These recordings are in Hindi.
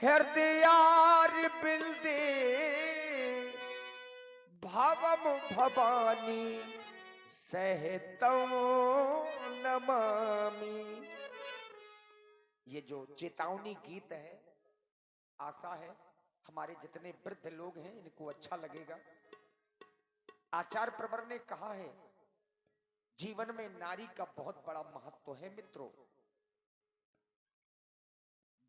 हृदयार बिल्दे भावम भवानी सहतम नमामि। ये जो चेतावनी गीत है, आशा है हमारे जितने वृद्ध लोग हैं इनको अच्छा लगेगा। आचार्य प्रवर ने कहा है जीवन में नारी का बहुत बड़ा महत्व है। मित्रों,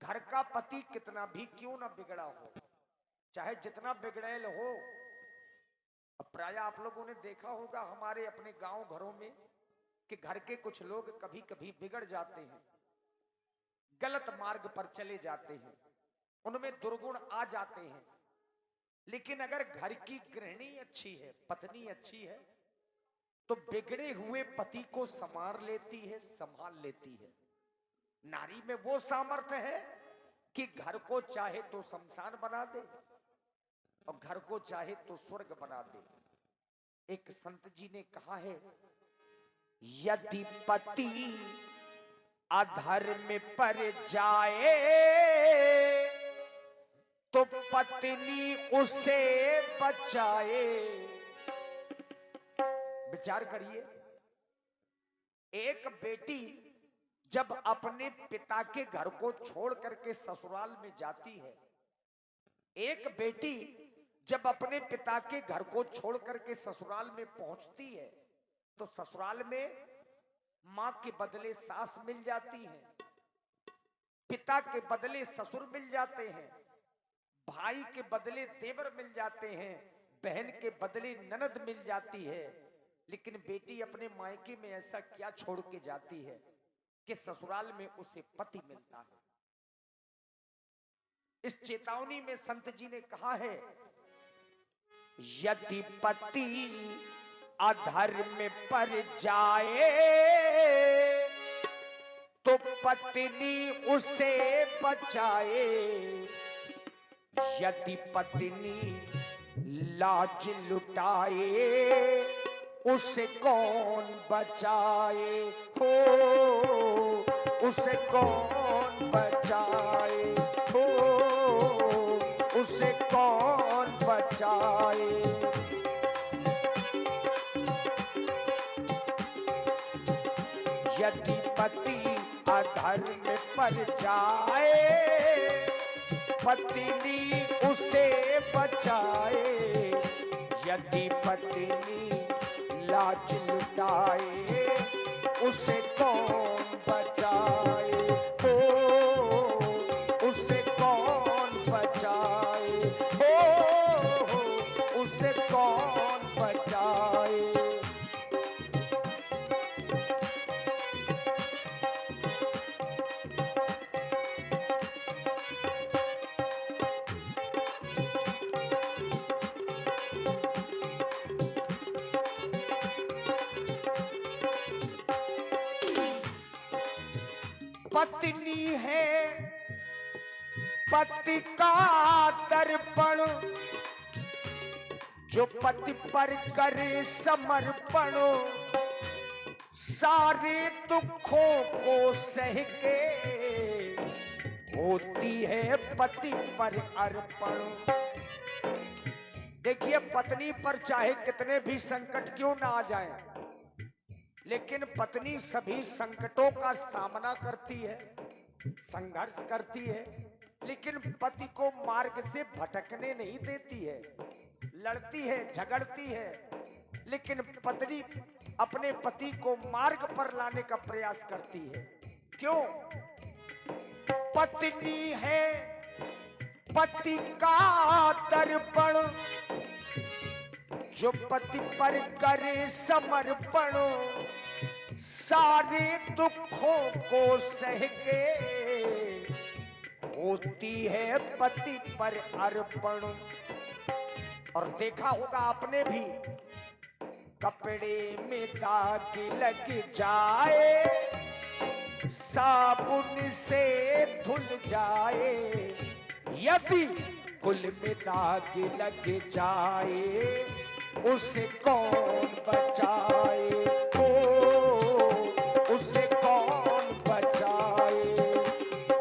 घर का पति कितना भी क्यों ना बिगड़ा हो, चाहे जितना बिगड़ैल हो, अब प्राय आप लोगों ने देखा होगा हमारे अपने गांव घरों में कि घर के कुछ लोग कभी कभी बिगड़ जाते हैं, गलत मार्ग पर चले जाते हैं, उनमें दुर्गुण आ जाते हैं। लेकिन अगर घर की गृहिणी अच्छी है, पत्नी अच्छी है, तो बिगड़े हुए पति को संवार लेती है, संभाल लेती है। नारी में वो सामर्थ्य है कि घर को चाहे तो शमशान बना दे और घर को चाहे तो स्वर्ग बना दे। एक संत जी ने कहा है, यदि पति अधर्म पर जाए तो पत्नी उसे बचाए। विचार करिए, एक बेटी जब अपने पिता के घर को छोड़ करके ससुराल में जाती है, एक बेटी जब अपने पिता के घर को छोड़ करके ससुराल में पहुंचती है, तो ससुराल में मां के बदले सास मिल जाती है, पिता के बदले ससुर मिल जाते हैं, भाई के बदले देवर मिल जाते हैं, बहन के बदले ननद मिल जाती है। लेकिन बेटी अपने मायके में ऐसा क्या छोड़ के जाती है कि ससुराल में उसे पति मिलता है। इस चेतावनी में संत जी ने कहा है, यदि पति अधर्म पर जाए तो पत्नी उसे बचाए। यदि पत्नी लाज लुटाए उसे कौन बचाए, हो उसे कौन बचाए, हो उसे कौन बचाए। यदि पति अधर्म पर जाए पत्नी उसे बचाए। यदि पत्नी लाज लुटाए उसे कौन बचाए, हो उसे कौन बचाए, हो उसे कौन बचाए। पत्नी है पति का दर्पण, जो पति पर करे समर्पण, सारे दुखों को सह के होती है पति पर अर्पण। देखिए, पत्नी पर चाहे कितने भी संकट क्यों ना आ जाएं, लेकिन पत्नी सभी संकटों का सामना करती है, संघर्ष करती है, लेकिन पति को मार्ग से भटकने नहीं देती है। लड़ती है, झगड़ती है, लेकिन पत्नी अपने पति को मार्ग पर लाने का प्रयास करती है। क्यों? पत्नी है पति का दर्पण, जो पति पर करे समर्पण, सारे दुखों को सह के होती है पति पर अर्पण। और देखा होगा आपने भी, कपड़े में दाग लग जाए साबुन से धुल जाए, यदि कुल में दाग लग जाए उसे कौन बचाए, हो उसे कौन बचाए।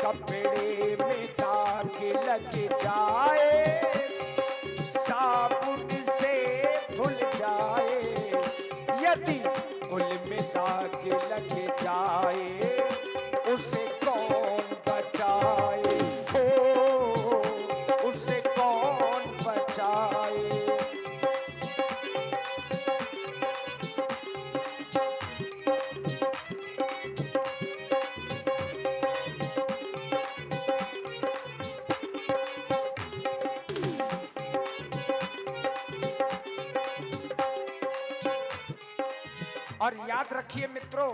कपड़े में दाग लग जाए, साबुन से धुल जाए, यदि फूल में दाग लग जाए, उसे कौन बचाए, हो उसे कौन बचाए। और याद रखिए मित्रों,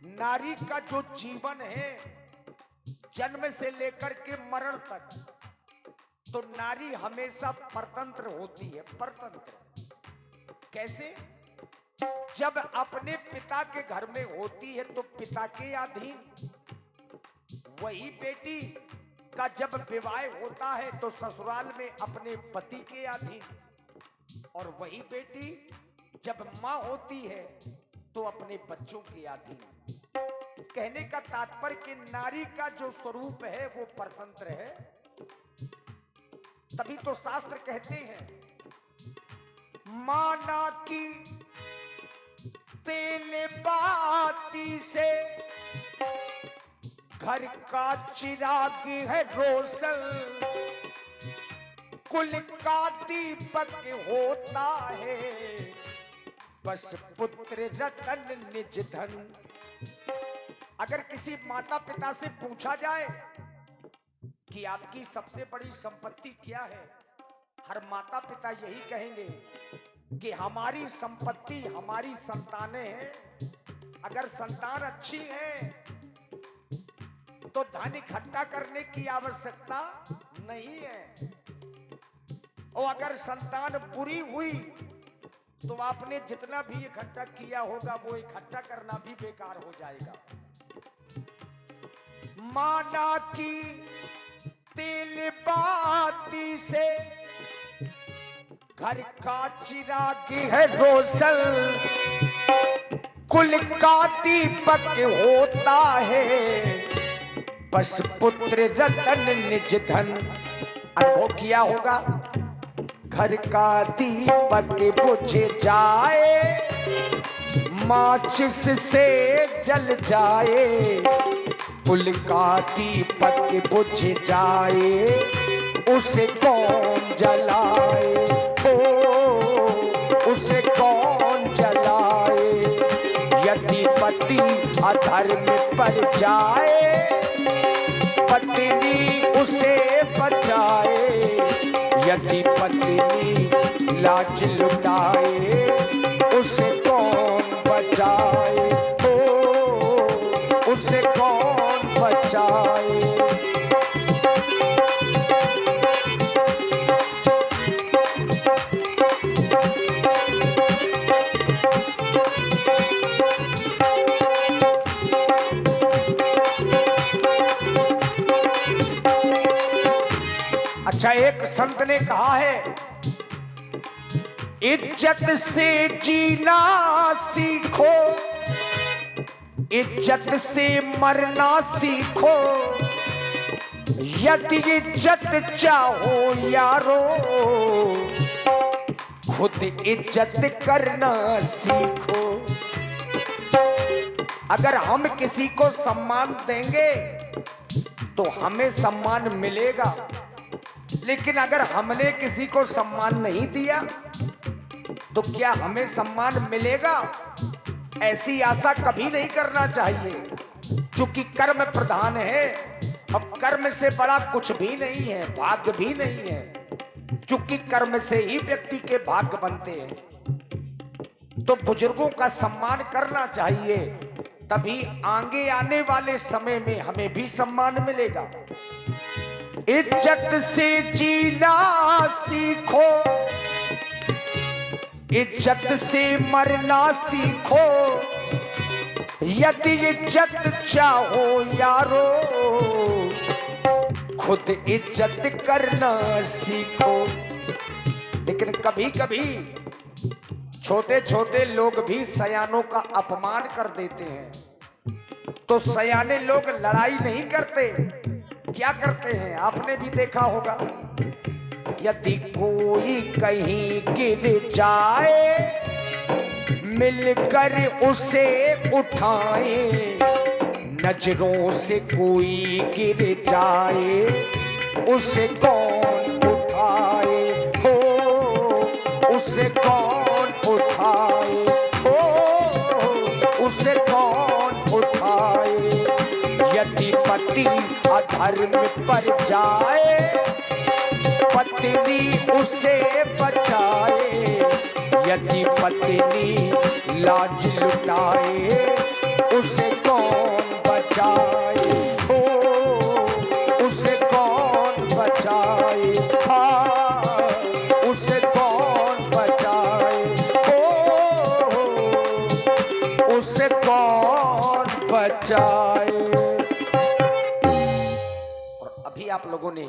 नारी का जो जीवन है जन्म से लेकर के मरण तक, तो नारी हमेशा परतंत्र होती है। परतंत्र कैसे? जब अपने पिता के घर में होती है तो पिता के अधीन, वही बेटी का जब विवाह होता है तो ससुराल में अपने पति के अधीन, और वही बेटी जब मां होती है तो अपने बच्चों के अधीन। कहने का तात्पर्य कि नारी का जो स्वरूप है वो परतंत्र है। तभी तो शास्त्र कहते हैं, माना की तेल बाती से घर का चिराग है रोशन, कुल का दीपक होता है, बस पुत्र रतन निज धन। अगर किसी माता पिता से पूछा जाए कि आपकी सबसे बड़ी संपत्ति क्या है, हर माता पिता यही कहेंगे कि हमारी संपत्ति हमारी संतानें हैं। अगर संतान अच्छी है तो धन इकट्ठा करने की आवश्यकता नहीं है, और अगर संतान बुरी हुई तो आपने जितना भी इकट्ठा किया होगा वो इकट्ठा करना भी बेकार हो जाएगा। माना की तेल बाती से घर का चिराग है रोशन, कुल का दीपक होता है, बस पुत्र रतन निज धन। अनुभव किया होगा, घर का दीपक बुझ जाए, माचिस से जल जाए, कुल का दीपक बुझ जाए, उसे कौन जलाए, हो उसे कौन जलाए। यदि पति अधर्म पर जाए, पत्नी उसे बचाए, यदि पत्नी लाज लुटाए, उसे कौन बचाए, हो उसे कौन बचाए। अच्छा, एक संत ने कहा है, इज्जत से जीना सीखो, इज्जत से मरना सीखो, यदि इज्जत चाहो यारो, खुद इज्जत करना सीखो। अगर हम किसी को सम्मान देंगे तो हमें सम्मान मिलेगा, लेकिन अगर हमने किसी को सम्मान नहीं दिया तो क्या हमें सम्मान मिलेगा? ऐसी आशा कभी नहीं करना चाहिए, क्योंकि कर्म प्रधान है और कर्म से बड़ा कुछ भी नहीं है, भाग्य भी नहीं है, क्योंकि कर्म से ही व्यक्ति के भाग्य बनते हैं। तो बुजुर्गों का सम्मान करना चाहिए, तभी आगे आने वाले समय में हमें भी सम्मान मिलेगा। इज्जत से जीना सीखो, इज्जत से मरना सीखो, यदि इज्जत चाहो यारो, खुद इज्जत करना सीखो। लेकिन कभी कभी छोटे छोटे लोग भी सयानों का अपमान कर देते हैं, तो सयाने लोग लड़ाई नहीं करते, क्या करते हैं आपने भी देखा होगा, यदि कोई कहीं गिर जाए मिलकर उसे उठाए, नजरों से कोई गिर जाए उसे कौन उठाए हो, उसे कौन उठाए हो, उसे कौन उठाए। यदि पति अधर्म पर जाए पत्नी उसे बचाए, यदि पत्नी लाज लुटाए उसे कौन बचाए हो, उसे कौन बचाए, हाँ उसे कौन बचाए हो, उसे कौन बचाए। और अभी आप लोगों ने